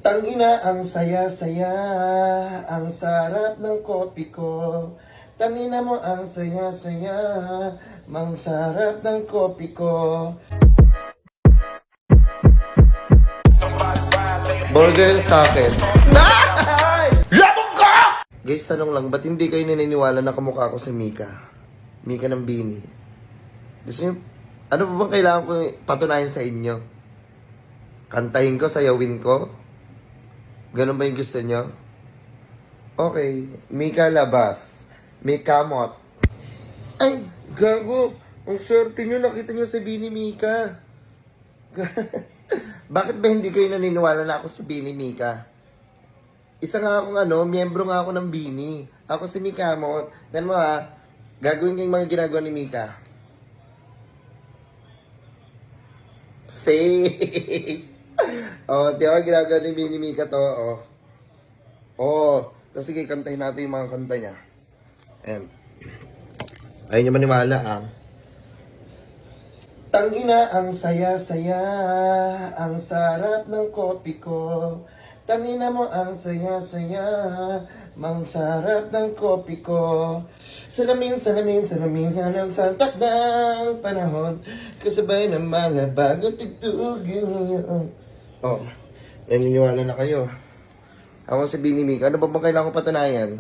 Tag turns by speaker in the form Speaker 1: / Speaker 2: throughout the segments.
Speaker 1: Tangina, ang saya-saya, ang sarap ng kopi ko. Tangina mo, ang saya-saya, mang sarap ng kopi ko. Burger sa akin. Labog ka! Guys, tanong lang, ba't hindi kayo naniniwala na kamukha ko si Mika? Mika ng Bini. Gusto nyo, ano pa bang kailangan ko patunayan sa inyo? Kantahin ko, sayawin ko? Ganun ba yung gusto nyo? Okay, Mika labas. Mika mot. Ay, gago. Ang swerte nyo, nakita nyo si Bini Mika. Bakit ba hindi kayo naniniwala na ako si Bini Mika? Isa nga akong miyembro nga ako ng Bini. Ako si Mika mot. Then mo gagawin ko yung mga ginagawa ni Mika. Say. Oh, di ba ginagawa ni Bini Mika to, oh. Oh, tapos sige, kantahin natin yung mga kanta niya. Ayan. Ayaw niyo maniwala, Tangina, ang saya-saya, ang sarap ng kopi ko. Tangina mo, ang saya-saya, mang sarap ng kopi ko. Salamin, salamin, salamin, hanap sa takdang panahon. Kasabay ng mga bagong tugtugin ngayon. Oh, naniniwala na kayo. Ako si Bini Mika, ano ba bang kailangan ko patunayan?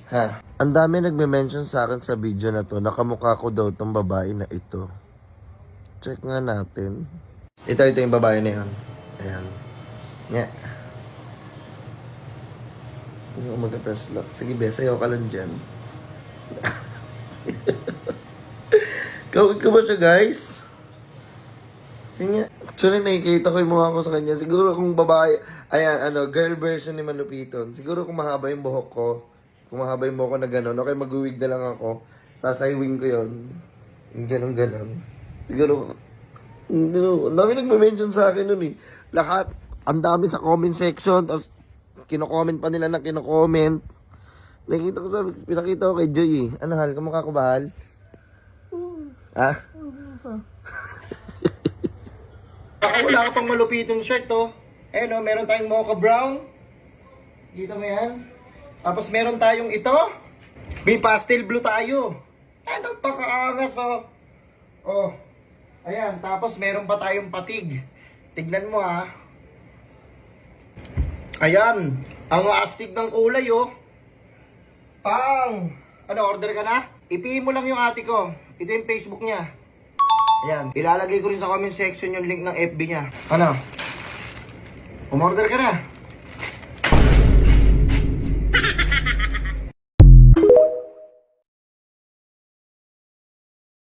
Speaker 1: Ha? Ang dami nagme-mention sa akin sa video na to, nakamukha ko daw tong babae na ito. Check nga natin. Ito yung babae na yun. Ayan. Nga. Hindi ko mag-press lock. Sige, sayo ka lang dyan. Kawit ko ba siya, guys? Tingnan. Actually, nakikita ko yung mukha ko sa kanya. Siguro kung babae, ayan, girl version ni Malupiton. Siguro kung mahaba yung buhok ko, kung mahaba yung buhok ko na gano'n, okay, mag-wig na lang ako. Sasaywing ko yun. Yung gano'n. Siguro, ang dami nagme-mention sa akin nun eh. Lahat, ang dami sa comment section, tapos kino-comment pa nila na kino-comment. Pinakita ko kay Joy eh. Ano hal, kamukha ko ba hal? Ha? Wala ka pang malupitong shirt oh. Ayun oh, meron tayong mocha brown. Kita mo yan? Tapos meron tayong ito. May pastel blue tayo. Ano pa kaangas oh. Oh. Ayan, tapos meron pa tayong patig. Tignan mo ha. Ayan, ang astig ng kulay oh. Pang! Ano, order ka na? I-PM mo lang yung ate ko. Ito yung Facebook niya. Ayan, ilalagay ko rin sa comment section yung link ng FB niya. Ano? Umorder ka na?